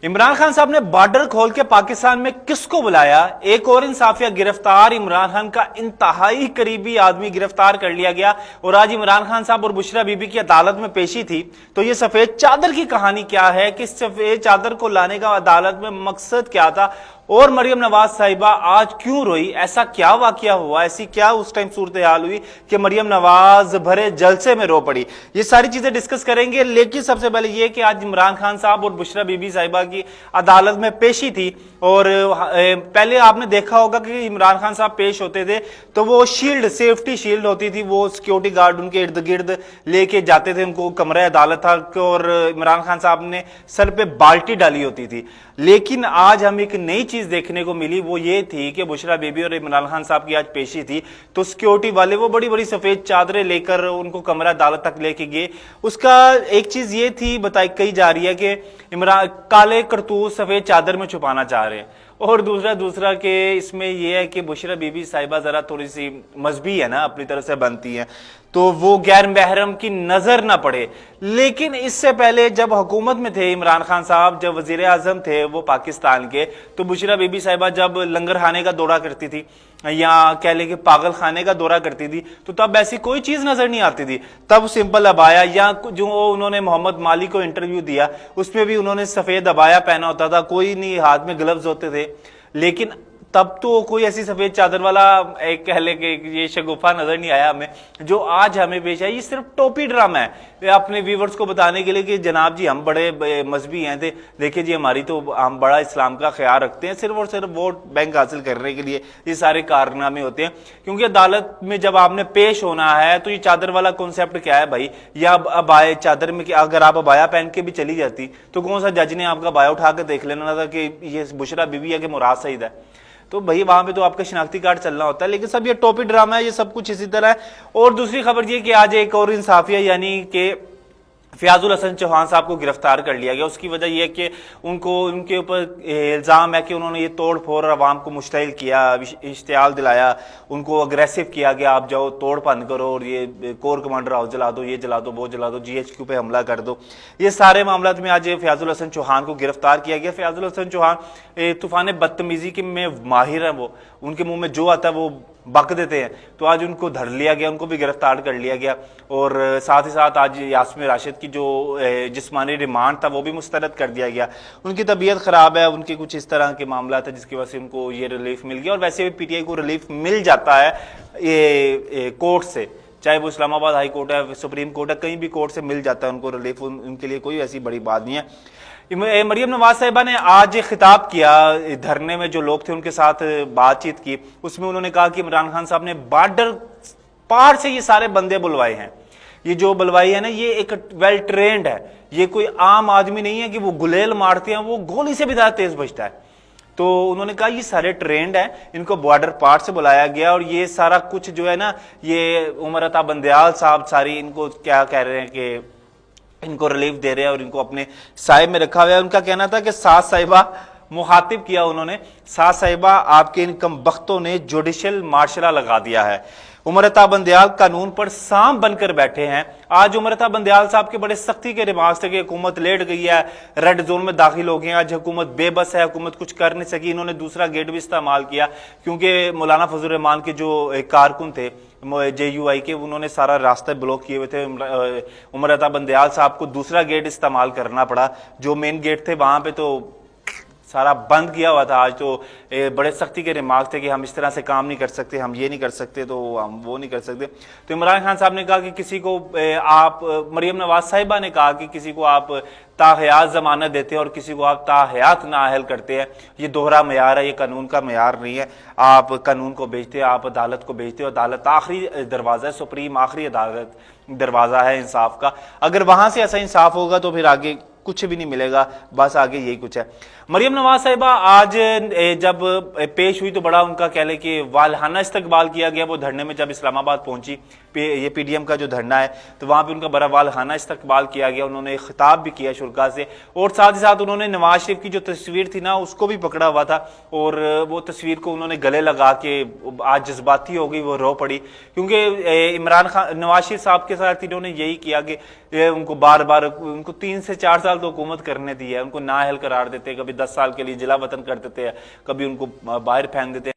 عمران خان صاحب نے بارڈر کھول کے پاکستان میں کس کو بلایا؟ ایک اور انصافیہ گرفتار، عمران خان کا انتہائی قریبی آدمی گرفتار کر لیا گیا، اور آج عمران خان صاحب اور بشرا بی بی کی عدالت میں پیشی تھی۔ تو یہ سفید چادر کی کہانی کیا ہے؟ کس سفید چادر کو لانے کا عدالت میں مقصد کیا تھا؟ اور مریم نواز صاحبہ آج کیوں روئی؟ ایسا کیا واقعہ ہوا، ایسی کیا اس ٹائم صورتحال ہوئی کہ مریم نواز بھرے جلسے میں رو پڑی؟ یہ ساری چیزیں ڈسکس کریں گے، لیکن سب سے پہلے یہ کہ آج عمران خان صاحب اور بشرا بی بی صاحبہ کی عدالت میں پیشی تھی، اور پہلے آپ نے دیکھا ہوگا کہ عمران خان صاحب پیش ہوتے تھے تو وہ شیلڈ، سیفٹی شیلڈ ہوتی تھی، وہ سیکیورٹی گارڈ ان کے ارد گرد لے کے جاتے تھے، ان کو کمرہ عدالت تھا، اور عمران خان صاحب نے سر پہ بالٹی ڈالی ہوتی تھی۔ لیکن آج ہم ایک نئی چیز دیکھنے کو ملی، وہ یہ تھی کہ بشرا بی بی اور عمران خان صاحب کی آج پیشی تھی، تو سیکیورٹی والے وہ بڑی بڑی سفید چادریں لے کر ان کو کمرہ عدالت تک لے کے گئے۔ اس کا ایک چیز یہ تھی بتائی کہی جا رہی ہے کہ عمران کالے کرتوت سفید چادر میں چھپانا چاہ رہے ہیں، اور دوسرا کہ اس میں یہ ہے کہ بشرا بی بی صاحبہ ذرا تھوڑی سی مذہبی ہے نا، اپنی طرح سے بنتی ہیں، تو وہ غیر محرم کی نظر نہ پڑے۔ لیکن اس سے پہلے جب حکومت میں تھے عمران خان صاحب، جب وزیر اعظم تھے وہ پاکستان کے، تو بشرا بی بی صاحبہ جب لنگر خانے کا دورہ کرتی تھی یا کہہ لیں کہ پاگل خانے کا دورہ کرتی تھی، تو تب ایسی کوئی چیز نظر نہیں آتی تھی۔ تب سمپل ابایا، یا جو انہوں نے محمد مالی کو انٹرویو دیا اس میں بھی انہوں نے سفید ابایا پہنا ہوتا تھا، کوئی نہیں، ہاتھ میں گلوز ہوتے تھے۔ لیکن تب تو کوئی ایسی سفید چادر والا ایک کہہ لے کہ یہ شگوفہ نظر نہیں آیا ہمیں جو آج ہمیں پیش آئی۔ یہ صرف ٹوپی ڈرامہ ہے اپنے ویورز کو بتانے کے لیے کہ جناب جی ہم بڑے مذہبی ہیں، دیکھیں جی ہماری تو ہم بڑا اسلام کا خیال رکھتے ہیں، صرف اور صرف ووٹ بینک حاصل کرنے کے لیے یہ سارے کارنامے ہوتے ہیں۔ کیونکہ عدالت میں جب آپ نے پیش ہونا ہے تو یہ چادر والا کانسیپٹ کیا ہے بھائی؟ یا ابائے چادر میں اگر آپ ابایا پہن کے بھی چلی جاتی تو کون سا جج نے آپ کا ابایا اٹھا کے دیکھ لینا تھا کہ یہ بشرا بی بی ہے کہ مراد سعید ہے؟ تو بھائی وہاں پہ تو آپ کا شناختی کارڈ چلنا ہوتا ہے۔ لیکن سب یہ ٹوپی ڈرامہ ہے، یہ سب کچھ اسی طرح ہے۔ اور دوسری خبر یہ کہ آج ایک اور انصافیہ، یعنی کہ فیاض الحسن چوہان صاحب کو گرفتار کر لیا گیا۔ اس کی وجہ یہ کہ ان کے اوپر الزام ہے کہ انہوں نے یہ توڑ پھوڑ عوام کو مشتعل کیا، اشتعال دلایا، ان کو اگریسو کیا کہ آپ جاؤ توڑ پھن کرو اور یہ کور کمانڈر ہاؤس جلا دو، یہ جلا دو، وہ جلا دو، جی ایچ کیو پہ حملہ کر دو۔ یہ سارے معاملات میں آج فیاض الحسن چوہان کو گرفتار کیا گیا۔ فیاض الحسن چوہان طوفان بدتمیزی کے میں ماہر ہیں، وہ ان کے منہ میں جو آتا ہے وہ بک دیتے ہیں، تو آج ان کو دھر لیا گیا، ان کو بھی گرفتار کر لیا گیا۔ اور ساتھ ہی ساتھ آج یاسمین راشد کی جو جسمانی ریمانڈ تھا وہ بھی مسترد کر دیا گیا۔ ان کی طبیعت خراب ہے، ان کے کچھ اس طرح کے معاملات ہیں جس کی وجہ سے ان کو یہ ریلیف مل گیا، اور ویسے بھی پی ٹی آئی کو ریلیف مل جاتا ہے یہ کورٹ سے، چاہے وہ اسلام آباد ہائی کورٹ ہے، سپریم کورٹ ہے، کہیں بھی کورٹ سے مل جاتا ہے ان کو ریلیف، ان کے لیے کوئی ایسی بڑی بات نہیں ہے۔ مریم نواز صاحبہ نے آج خطاب کیا دھرنے میں، جو لوگ تھے ان کے ساتھ بات چیت کی، اس میں انہوں نے کہا کہ عمران خان صاحب نے بارڈر پار سے یہ سارے بندے بلوائے ہیں، یہ جو بلوائی ہے نا یہ ایک ویل ٹرینڈ ہے، یہ کوئی عام آدمی نہیں ہے کہ وہ گلیل مارتے ہیں، وہ گولی سے بھی زیادہ تیز بجتا ہے۔ تو انہوں نے کہا یہ سارے ٹرینڈ ہیں، ان کو بارڈر پار سے بلایا گیا، اور یہ سارا کچھ جو ہے نا یہ عمر عطا بندیال صاحب ساری ان کو کیا کہہ رہے ہیں کہ ان کو ریلیف دے رہے ہیں اور ان کو اپنے سائے میں رکھا ہوا ہے۔ ان کا کہنا تھا کہ ساز صاحبہ مخاطب کیا انہوں نے، ساز صاحبہ آپ کے ان کم بختوں نے جوڈیشل مارشلہ لگا دیا ہے۔ عمر عطا بندیال قانون پر سام بن کر بیٹھے ہیں۔ آج عمر عطا بندیال صاحب کے بڑے سختی کے ریمارکس تھے کہ حکومت لیٹ گئی ہے، ریڈ زون میں داخل ہو گئے ہیں، آج حکومت بے بس ہے، حکومت کچھ کر نہیں سکی۔ انہوں نے دوسرا گیٹ بھی استعمال کیا کیونکہ مولانا فضل الرحمان کے جو کارکن تھے جے یو آئی کے، انہوں نے سارا راستہ بلاک کیے ہوئے تھے، عمر عطا بندیال صاحب کو دوسرا گیٹ استعمال کرنا پڑا، جو مین گیٹ تھے وہاں پہ تو سارا بند کیا ہوا تھا۔ آج تو بڑے سختی کے ریمارکس تھے کہ ہم اس طرح سے کام نہیں کر سکتے، ہم یہ نہیں کر سکتے، تو ہم وہ نہیں کر سکتے۔ تو عمران خان صاحب نے کہا کہ کسی کو آپ، مریم نواز صاحبہ نے کہا کہ کسی کو آپ تاحیات ضمانت دیتے ہیں اور کسی کو آپ تاحیات نااہل کرتے ہیں، یہ دوہرا معیار ہے، یہ قانون کا معیار نہیں ہے۔ آپ قانون کو بھیجتے ہیں، آپ عدالت کو بھیجتے ہو، عدالت آخری دروازہ ہے، سپریم آخری عدالت دروازہ ہے انصاف کا۔ اگر وہاں سے ایسا انصاف ہوگا تو پھر آگے کچھ بھی نہیں ملے گا، بس آگے یہی کچھ ہے۔ مریم نواز صاحبہ آج جب پیش ہوئی تو بڑا ان کا کہہ لے کہ والہانہ استقبال کیا گیا۔ وہ دھرنے میں جب اسلام آباد پہنچی یہ پی ڈی ایم کا جو دھرنا ہے، تو وہاں پہ ان کا بڑا والہانہ استقبال کیا گیا، انہوں نے خطاب بھی کیا شرکا سے، اور ساتھ ہی ساتھ انہوں نے نواز شریف کی جو تصویر تھی نا اس کو بھی پکڑا ہوا تھا، اور وہ تصویر کو انہوں نے گلے لگا کے آج جذباتی ہو گئی، وہ رو پڑی، کیونکہ عمران خان نواز شریف صاحب کے ساتھ انہوں نے یہی کیا کہ ان کو بار بار ان کو 3 سے 4 سال تو حکومت کرنے دی ہے، ان کو نااہل قرار دیتے، کبھی 10 سال کے لیے جلا وطن کر دیتے ہیں، کبھی ان کو باہر پھینک دیتے ہیں۔